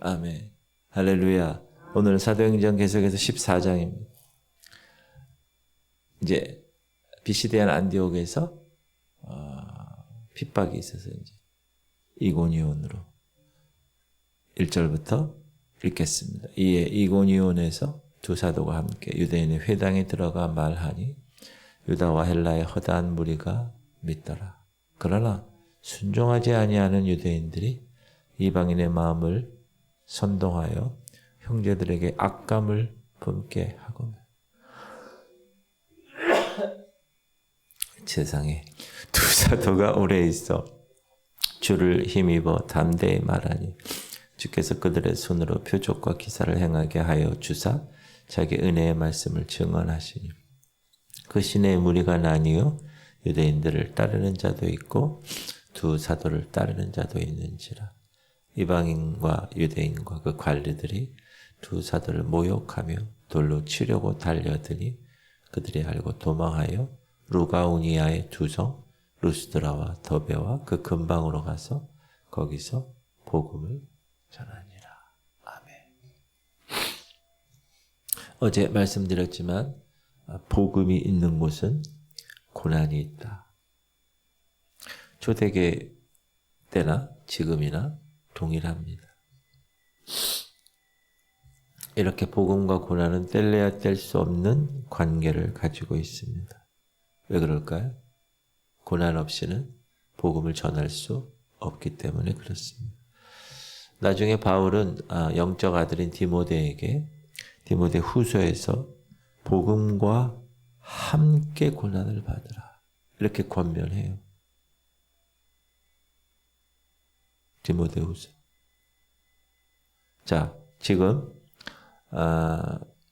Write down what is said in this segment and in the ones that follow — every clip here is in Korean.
아멘. 할렐루야. 오늘 사도행전 계속해서 14장입니다. 이제 비시디안 안디옥에서 핍박이 있어서 이제 이고니온으로 1절부터 읽겠습니다. 이에 이고니온에서 두 사도가 함께 유대인의 회당에 들어가 말하니 유다와 헬라의 허다한 무리가 믿더라. 그러나 순종하지 아니하는 유대인들이 이방인의 마음을 선동하여 형제들에게 악감을 품게 하고 세상에 두 사도가 오래 있어 주를 힘입어 담대히 말하니 주께서 그들의 손으로 표적과 기사를 행하게 하여 주사 자기 은혜의 말씀을 증언하시니 그 시내의 무리가 나뉘어 유대인들을 따르는 자도 있고 두 사도를 따르는 자도 있는지라. 이방인과 유대인과 그 관리들이 두 사도를 모욕하며 돌로 치려고 달려드니 그들이 알고 도망하여 루가우니아의 두 성 루스드라와 더베와 그 근방으로 가서 거기서 복음을 전하니라. 아멘. 어제 말씀드렸지만 복음이 있는 곳은 고난이 있다. 초대계 때나 지금이나 동일합니다. 이렇게 복음과 고난은 뗄래야 뗄 수 없는 관계를 가지고 있습니다. 왜 그럴까요? 고난 없이는 복음을 전할 수 없기 때문에 그렇습니다. 나중에 바울은 영적 아들인 디모데에게 디모데 후서에서 복음과 함께 고난을 받으라 이렇게 권면해요. 디모데후서. 자, 지금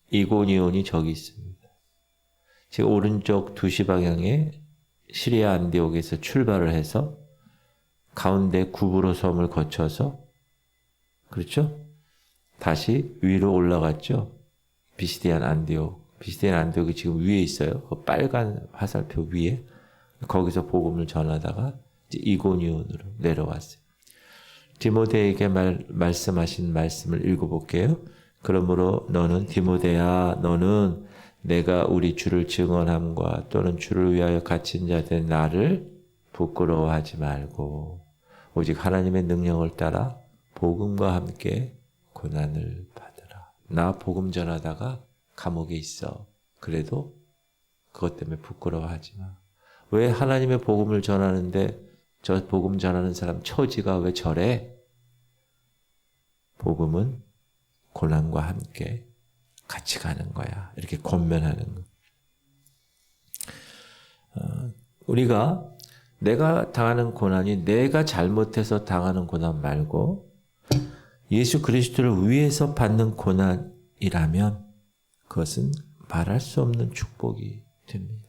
이고니온이 저기 있습니다. 지금 오른쪽 2시 방향에 시리아 안디옥에서 출발을 해서 가운데 구브로 섬을 거쳐서 그렇죠? 다시 위로 올라갔죠. 비시디안 안디옥. 비시디안 안디옥이 지금 위에 있어요. 그 빨간 화살표 위에. 거기서 복음을 전하다가 이제 이고니온으로 내려왔어요. 디모데에게 말씀하신 말씀을 읽어볼게요. 그러므로 너는 디모데야 너는 내가 우리 주를 증언함과 또는 주를 위하여 갇힌 자 된 나를 부끄러워하지 말고 오직 하나님의 능력을 따라 복음과 함께 고난을 받으라. 나 복음 전하다가 감옥에 있어. 그래도 그것 때문에 부끄러워하지 마. 왜 하나님의 복음을 전하는데 저 복음 전하는 사람 처지가 왜 저래? 복음은 고난과 함께 같이 가는 거야. 이렇게 권면하는 거. 우리가 내가 당하는 고난이 내가 잘못해서 당하는 고난 말고 예수 그리스도를 위해서 받는 고난이라면 그것은 말할 수 없는 축복이 됩니다.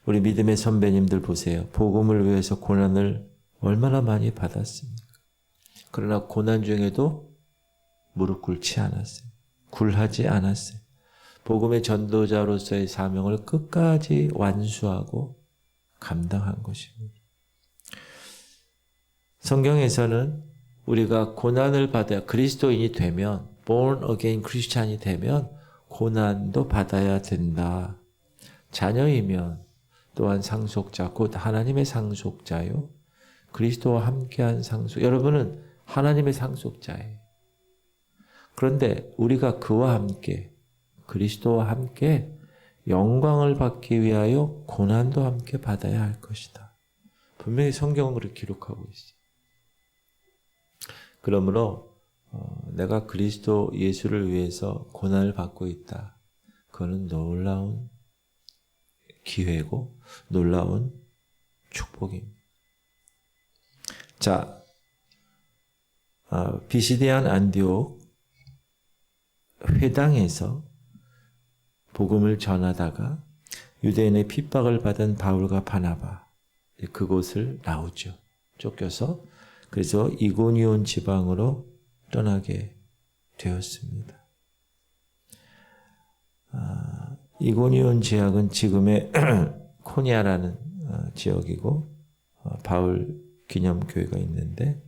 우리 믿음의 선배님들 보세요. 복음을 위해서 고난을 얼마나 많이 받았습니까? 그러나 고난 중에도 무릎 꿇지 않았어요. 굴하지 않았어요. 복음의 전도자로서의 사명을 끝까지 완수하고 감당한 것입니다. 성경에서는 우리가 고난을 받아야 그리스도인이 되면 born again 크리스찬이 되면 고난도 받아야 된다. 자녀이면 또한 상속자 곧 하나님의 상속자요. 그리스도와 함께한 상속. 여러분은 하나님의 상속자예요. 그런데 우리가 그와 함께 그리스도와 함께 영광을 받기 위하여 고난도 함께 받아야 할 것이다. 분명히 성경은 그렇게 기록하고 있어요. 그러므로 내가 그리스도 예수를 위해서 고난을 받고 있다. 그거는 놀라운 기회고 놀라운 축복입니다. 자, 비시디안 안디옥 회당에서 복음을 전하다가 유대인의 핍박을 받은 바울과 바나바 그곳을 나오죠. 쫓겨서 그래서 이고니온 지방으로 떠나게 되었습니다. 이고니온 지역은 지금의 코니아라는 지역이고 바울 기념교회가 있는데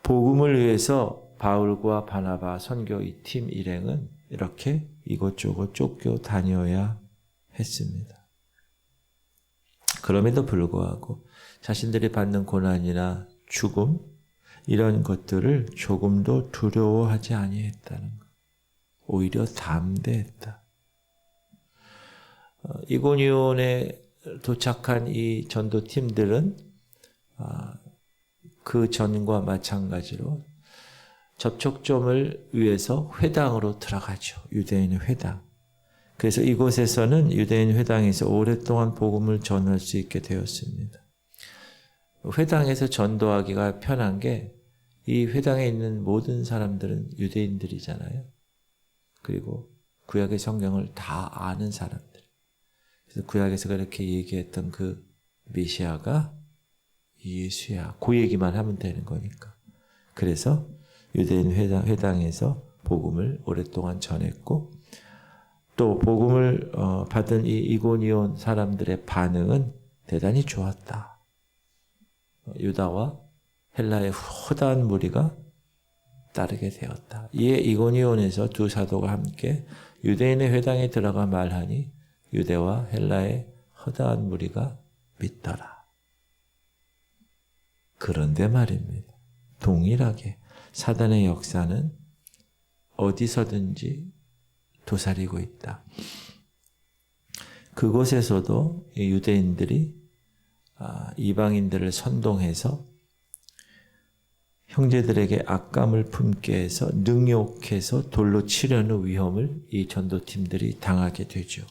복음을 위해서 바울과 바나바 선교 이 팀 일행은 이렇게 이곳저곳 쫓겨 다녀야 했습니다. 그럼에도 불구하고 자신들이 받는 고난이나 죽음 이런 것들을 조금도 두려워하지 아니했다는 것. 오히려 담대했다. 이고니온에 도착한 이 전도팀들은 그 전과 마찬가지로 접촉점을 위해서 회당으로 들어가죠. 유대인의 회당. 그래서 이곳에서는 유대인 회당에서 오랫동안 복음을 전할 수 있게 되었습니다. 회당에서 전도하기가 편한 게 이 회당에 있는 모든 사람들은 유대인들이잖아요. 그리고 구약의 성경을 다 아는 사람들. 그래서 구약에서 그렇게 얘기했던 그 메시아가 예수야. 그 얘기만 하면 되는 거니까. 그래서 유대인 회당에서 복음을 오랫동안 전했고 또 복음을 받은 이 이고니온 사람들의 반응은 대단히 좋았다. 유다와 헬라의 허다한 무리가 따르게 되었다. 이에 이고니온에서 두 사도가 함께 유대인의 회당에 들어가 말하니 유대와 헬라의 허다한 무리가 믿더라. 그런데 말입니다. 동일하게 사단의 역사는 어디서든지 도사리고 있다. 그곳에서도 유대인들이 이방인들을 선동해서 형제들에게 악감을 품게 해서 능욕해서 돌로 치려는 위험을 이 전도팀들이 당하게 되죠.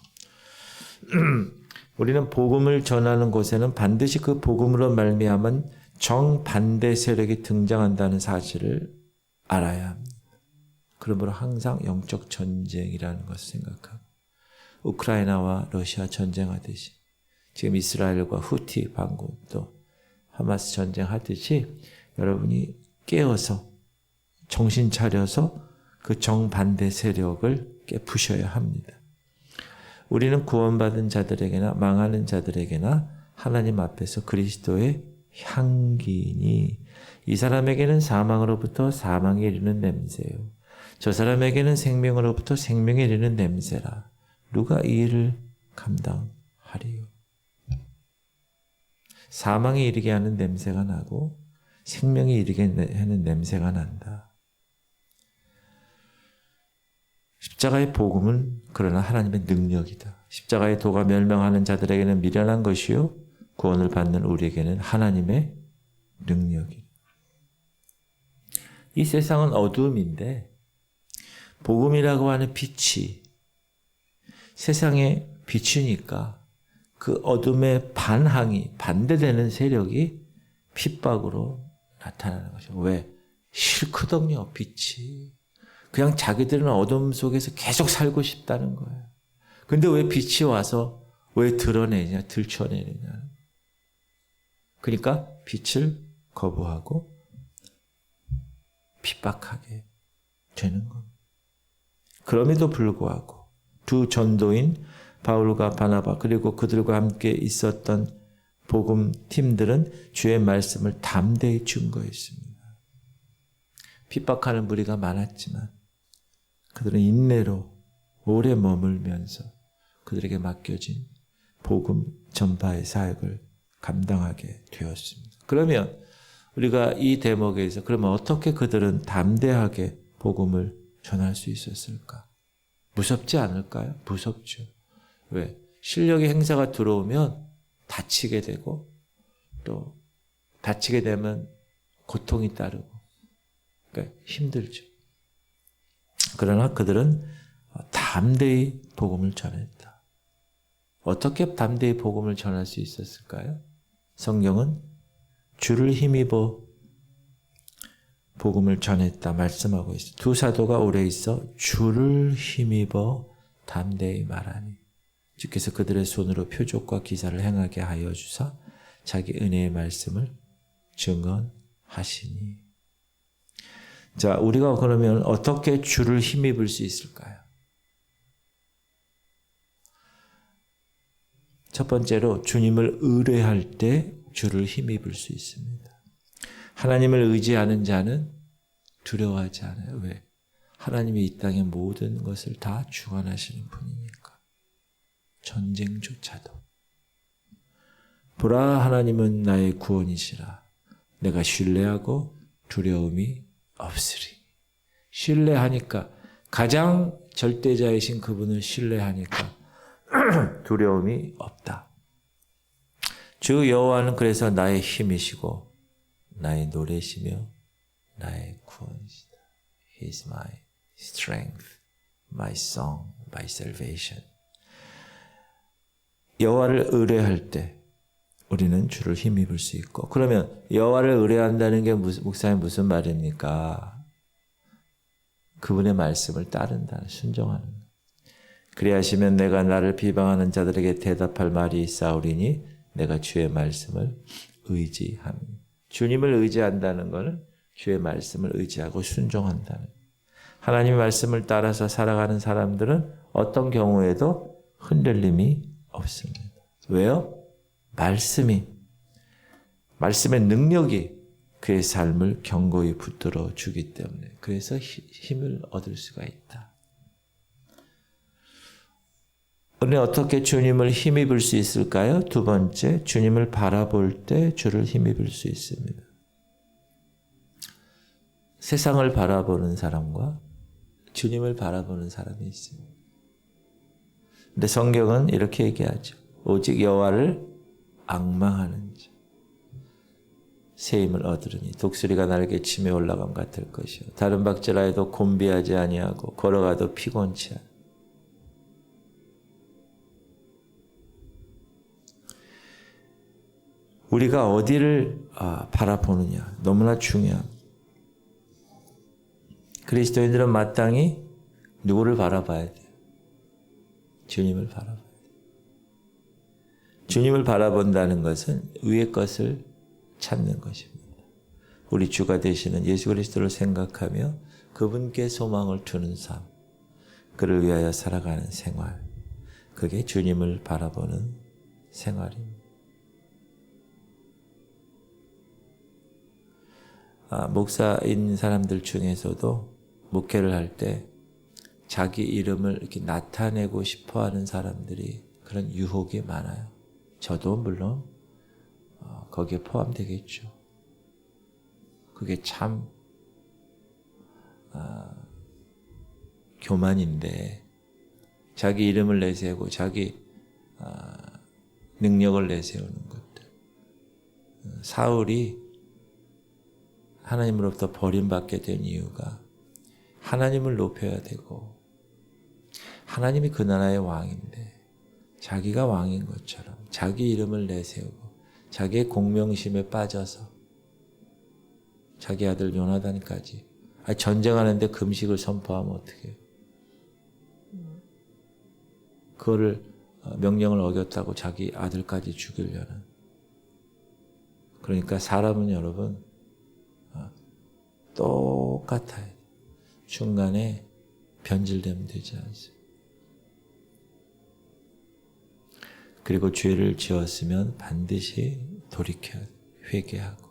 우리는 복음을 전하는 곳에는 반드시 그 복음으로 말미암은 정반대 세력이 등장한다는 사실을 알아야 합니다. 그러므로 항상 영적 전쟁이라는 것을 생각하고 우크라이나와 러시아 전쟁하듯이 지금 이스라엘과 후티 반군 또 하마스 전쟁하듯이 여러분이 깨어서 정신 차려서 그 정반대 세력을 깨부셔야 합니다. 우리는 구원받은 자들에게나 망하는 자들에게나 하나님 앞에서 그리스도의 향기니 이 사람에게는 사망으로부터 사망에 이르는 냄새요. 저 사람에게는 생명으로부터 생명에 이르는 냄새라. 누가 이 일을 감당하리요? 사망에 이르게 하는 냄새가 나고 생명에 이르게 하는 냄새가 난다. 십자가의 복음은 그러나 하나님의 능력이다. 십자가의 도가 멸망하는 자들에게는 미련한 것이요 구원을 받는 우리에게는 하나님의 능력이다. 이 세상은 어두움인데 복음이라고 하는 빛이 세상에 비추니까 그 어둠의 반항이 반대되는 세력이 핍박으로 나타나는 거죠. 왜? 싫거든요, 빛이. 그냥 자기들은 어둠 속에서 계속 살고 싶다는 거예요. 근데 왜 빛이 와서 왜 드러내냐, 들춰내느냐. 그러니까 빛을 거부하고 핍박하게 되는 겁니다. 그럼에도 불구하고 두 전도인 바울과 바나바 그리고 그들과 함께 있었던 복음 팀들은 주의 말씀을 담대히 증거했습니다. 핍박하는 무리가 많았지만 그들은 인내로 오래 머물면서 그들에게 맡겨진 복음 전파의 사역을 감당하게 되었습니다. 그러면 우리가 이 대목에서 그러면 어떻게 그들은 담대하게 복음을 전할 수 있었을까? 무섭지 않을까요? 무섭죠. 왜? 실력의 행사가 들어오면 다치게 되고 또 다치게 되면 고통이 따르고 그러니까 힘들죠. 그러나 그들은 담대히 복음을 전했다. 어떻게 담대히 복음을 전할 수 있었을까요? 성경은 주를 힘입어 복음을 전했다 말씀하고 있어요. 두 사도가 오래 있어 주를 힘입어 담대히 말하니 주께서 그들의 손으로 표적과 기사를 행하게 하여 주사 자기 은혜의 말씀을 증언하시니. 자, 우리가 그러면 어떻게 주를 힘입을 수 있을까요? 첫 번째로 주님을 의뢰할 때 주를 힘입을 수 있습니다. 하나님을 의지하는 자는 두려워하지 않아요. 왜? 하나님이 이 땅의 모든 것을 다 주관하시는 분이니까. 전쟁조차도. 보라, 하나님은 나의 구원이시라. 내가 신뢰하고 두려움이 없으리. 신뢰하니까, 가장 절대자이신 그분을 신뢰하니까 두려움이 없다. 주 여호와는 그래서 나의 힘이시고 나의 노래시며 나의 구원이시다. He is my strength, my song, my salvation. 여호와를 의뢰할 때 우리는 주를 힘입을 수 있고, 그러면 여호와를 의뢰한다는 게 목사님 무슨 말입니까? 그분의 말씀을 따른다는, 순종하는. 그리하시면 내가 나를 비방하는 자들에게 대답할 말이 있사오리니 내가 주의 말씀을 의지합니다. 주님을 의지한다는 것은 주의 말씀을 의지하고 순종한다는. 하나님의 말씀을 따라서 살아가는 사람들은 어떤 경우에도 흔들림이 없습니다. 왜요? 말씀의 능력이 그의 삶을 견고히 붙들어 주기 때문에, 그래서 힘을 얻을 수가 있다. 우리는 어떻게 주님을 힘입을 수 있을까요? 두 번째, 주님을 바라볼 때 주를 힘입을 수 있습니다. 세상을 바라보는 사람과 주님을 바라보는 사람이 있습니다. 근데 성경은 이렇게 얘기하죠. 오직 여호와를 앙망하는 자 새 힘을 얻으리니 독수리가 날개 치며 올라감 같을 것이요 다른 박질하여도 곤비하지 아니하고 걸어가도 피곤치 않아. 우리가 어디를 바라보느냐 너무나 중요합니다. 그리스도인들은 마땅히 누구를 바라봐야 돼요? 주님을 바라봐야 돼요. 주님을 바라본다는 것은 위의 것을 찾는 것입니다. 우리 주가 되시는 예수 그리스도를 생각하며 그분께 소망을 두는 삶, 그를 위하여 살아가는 생활, 그게 주님을 바라보는 생활입니다. 목사인 사람들 중에서도 목회를 할 때 자기 이름을 이렇게 나타내고 싶어 하는 사람들이, 그런 유혹이 많아요. 저도 물론 거기에 포함되겠죠. 그게 참 교만인데, 자기 이름을 내세우고 자기 능력을 내세우는 것들. 사울이 하나님으로부터 버림받게 된 이유가 하나님을 높여야 되고, 하나님이 그 나라의 왕인데 자기가 왕인 것처럼 자기 이름을 내세우고 자기의 공명심에 빠져서 자기 아들 요나단까지, 전쟁하는데 금식을 선포하면 어떻게 해요? 그거를 명령을 어겼다고 자기 아들까지 죽이려는. 그러니까 사람은 여러분 똑같아요. 중간에 변질되면 되지 않습니다. 그리고 죄를 지었으면 반드시 돌이켜 회개하고,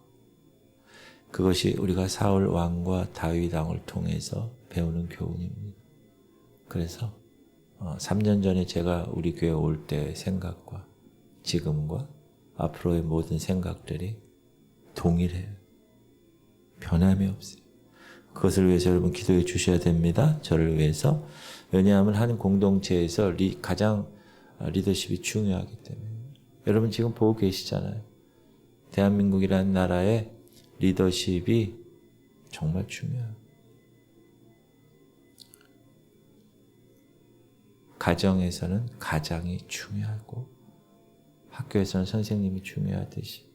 그것이 우리가 사울 왕과 다윗 왕을 통해서 배우는 교훈입니다. 그래서 3년 전에 제가 우리 교회 올 때 생각과 지금과 앞으로의 모든 생각들이 동일해요. 변함이 없어요. 그것을 위해서 여러분 기도해 주셔야 됩니다. 저를 위해서. 왜냐하면 한 공동체에서 가장 리더십이 중요하기 때문에. 여러분 지금 보고 계시잖아요. 대한민국이라는 나라의 리더십이 정말 중요해요. 가정에서는 가장이 중요하고, 학교에서는 선생님이 중요하듯이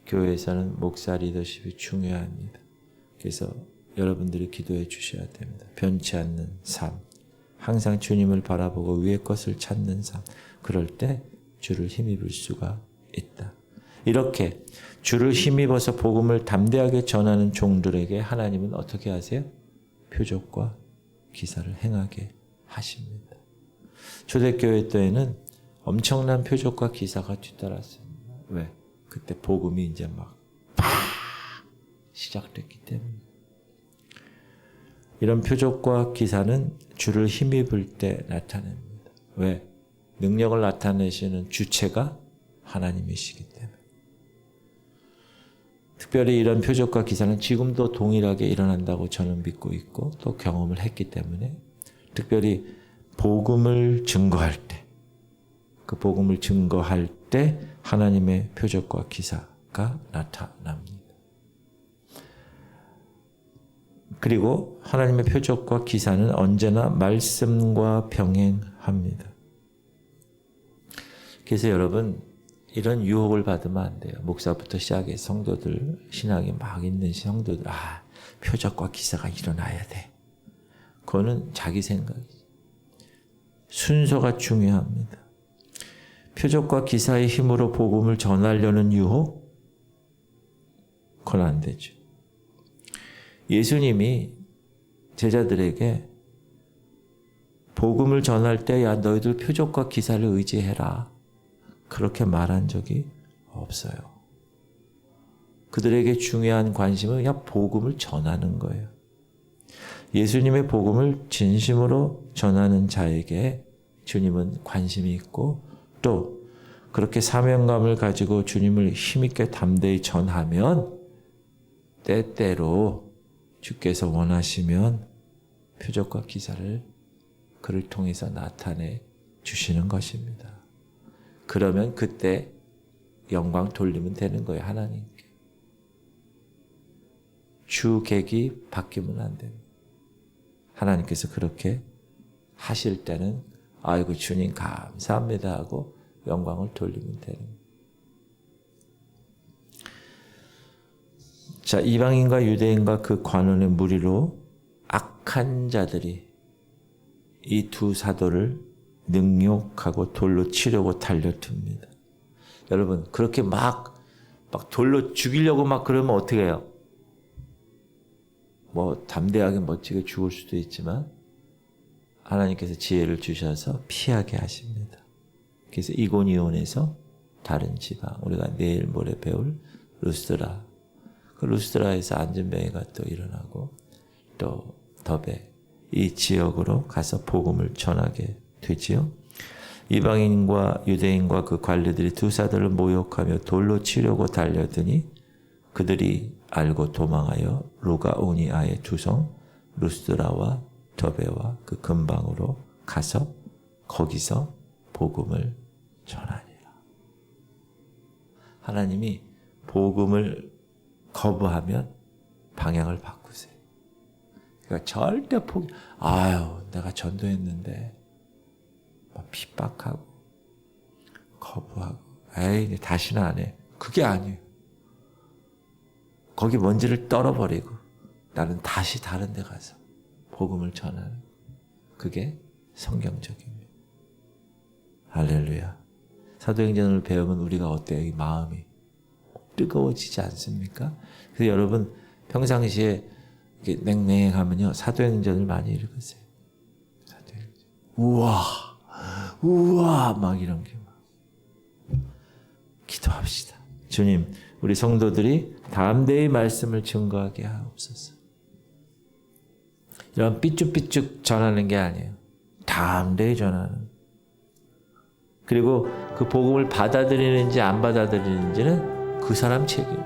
교회에서는 목사 리더십이 중요합니다. 그래서 여러분들이 기도해 주셔야 됩니다. 변치 않는 삶, 항상 주님을 바라보고 위의 것을 찾는 삶, 그럴 때 주를 힘입을 수가 있다. 이렇게 주를 힘입어서 복음을 담대하게 전하는 종들에게 하나님은 어떻게 하세요? 표적과 기사를 행하게 하십니다. 초대교회 때에는 엄청난 표적과 기사가 뒤따랐습니다. 왜? 그때 복음이 이제 막 시작됐기 때문에. 이런 표적과 기사는 주를 힘입을 때 나타냅니다. 왜? 능력을 나타내시는 주체가 하나님이시기 때문에. 특별히 이런 표적과 기사는 지금도 동일하게 일어난다고 저는 믿고 있고 또 경험을 했기 때문에 특별히 복음을 증거할 때, 그 복음을 증거할 때 하나님의 표적과 기사가 나타납니다. 그리고 하나님의 표적과 기사는 언제나 말씀과 병행합니다. 그래서 여러분 이런 유혹을 받으면 안 돼요. 목사부터 시작해 성도들, 신앙이 막 있는 성도들, 표적과 기사가 일어나야 돼. 그거는 자기 생각이죠. 순서가 중요합니다. 표적과 기사의 힘으로 복음을 전하려는 유혹? 그건 안 되죠. 예수님이 제자들에게 복음을 전할 때 야 너희들 표적과 기사를 의지해라. 그렇게 말한 적이 없어요. 그들에게 중요한 관심은 그냥 복음을 전하는 거예요. 예수님의 복음을 진심으로 전하는 자에게 주님은 관심이 있고 또 그렇게 사명감을 가지고 주님을 힘있게 담대히 전하면 때때로 주께서 원하시면 표적과 기사를 그를 통해서 나타내 주시는 것입니다. 그러면 그때 영광 돌리면 되는 거예요. 하나님께. 주객이 바뀌면 안 됩니다. 하나님께서 그렇게 하실 때는 아이고 주님 감사합니다 하고 영광을 돌리면 되는 거예요. 자, 이방인과 유대인과 그 관원의 무리로 악한 자들이 이 두 사도를 능욕하고 돌로 치려고 달려듭니다. 여러분 그렇게 막 돌로 죽이려고 막 그러면 어떻게 해요? 뭐 담대하게 멋지게 죽을 수도 있지만 하나님께서 지혜를 주셔서 피하게 하십니다. 그래서 이고니온에서 다른 지방, 우리가 내일 모레 배울 루스드라, 그 루스드라에서 안전병이가 또 일어나고 또 더베 이 지역으로 가서 복음을 전하게 되지요. 이방인과 유대인과 그 관리들이 두 사도를 모욕하며 돌로 치려고 달려드니 그들이 알고 도망하여 루가오니아의 두 성 루스드라와 더베와 그 근방으로 가서 거기서 복음을 전하니라. 하나님이 복음을 거부하면 방향을 바꾸세요. 그러니까 절대 내가 전도했는데 핍박하고 거부하고 에이 다시는 안 해. 그게 아니에요. 거기 먼지를 떨어버리고 나는 다시 다른 데 가서 복음을 전하는 그게 성경적입니다. 할렐루야. 사도행전을 배우면 우리가 어때요? 이 마음이 뜨거워지지 않습니까? 그래서 여러분 평상시에 이렇게 냉랭하면요 사도행전을 많이 읽으세요. 사도행전. 우와 막 이런 게 막. 기도합시다. 주님, 우리 성도들이 담대히 말씀을 증거하게 하옵소서. 이런 삐죽삐죽 전하는 게 아니에요. 담대히 전하는. 그리고 그 복음을 받아들이는지 안 받아들이는지는 그 사람 책임.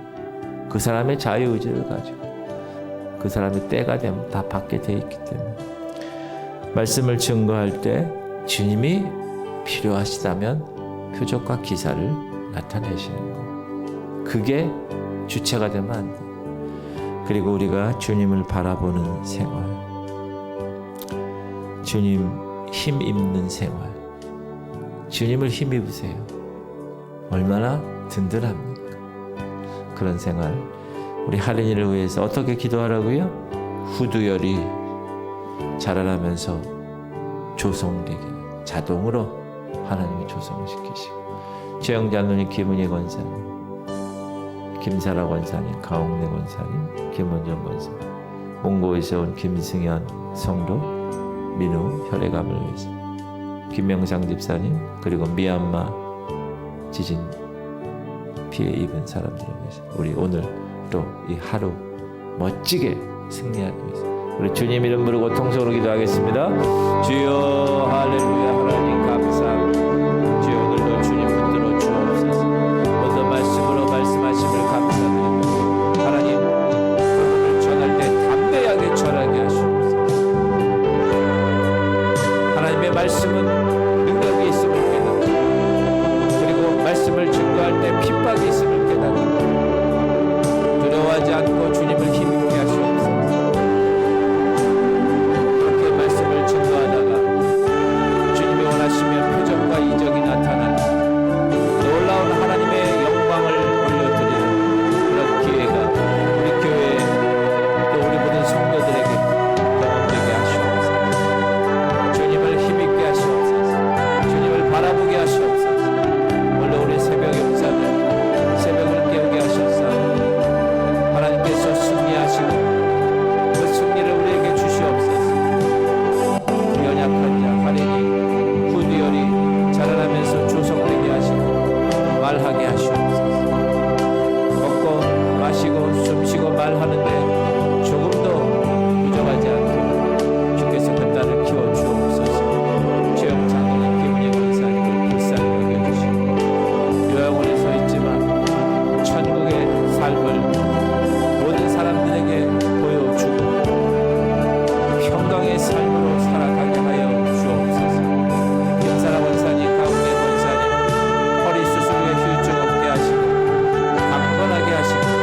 그 사람의 자유의지를 가지고 그 사람의 때가 되면 다 받게 돼 있기 때문에 말씀을 증거할 때 주님이 필요하시다면 표적과 기사를 나타내시는 거. 그게 주체가 되면 안 돼. 그리고 우리가 주님을 바라보는 생활, 주님 힘 입는 생활, 주님을 힘입으세요. 얼마나 든든합니까? 그런 생활, 우리 할인이를 위해서 어떻게 기도하라고요? 후두열이 자라나면서 조성되게 자동으로 하나님이 조성시키시고 최영자누님, 김은희 권사님, 김사라 권사님, 가옥래 권사님, 김원정 권사님, 몽고에서 온 김승현 성도, 민우 혈액암을 위해서 김명상 집사님, 그리고 미얀마 지진 피해 입은 사람들을 위해서 우리 오늘 또 이 하루 멋지게 승리하기 위해서 우리 주님 이름 부르고 통성으로 기도하겠습니다. 주여 할렐루야. 하나님 감사합니다. 주여 오늘도 주님 붙들어 주옵소서. 오늘 말씀으로 말씀하심을 감사드립니다. 하나님 복음을 전할 때 담대하게 전하게 하시옵소서. 하나님의 말씀은 능력이 있음을 깨닫고 그리고 말씀을 증거할 때 핍박이 있음을 깨닫고 두려워하지 않고 주님을 힘있게 하시옵소서. 그렇게 말씀을 증거하다가 주님이 원하시면 표적과 이적이 나타나는 놀라운 하나님의 영광을 올려드리는 그런 기회가 우리 교회에 또 우리 모든 성도들에게 경험되게 하시옵소서. 주님을 힘있게 하시옵소서. 주님을 바라보게 하시옵소서. 오늘 우리 새벽 용사들 새벽을 깨우게 하셨사 하나님께서 승리하시고 그 승리를 우리에게 주시옵소서. 연약한 자 할인이 후두열이 자라나면서 조성되게 하시고 말하게 하시옵소서. 먹고 마시고 숨쉬고 말하는데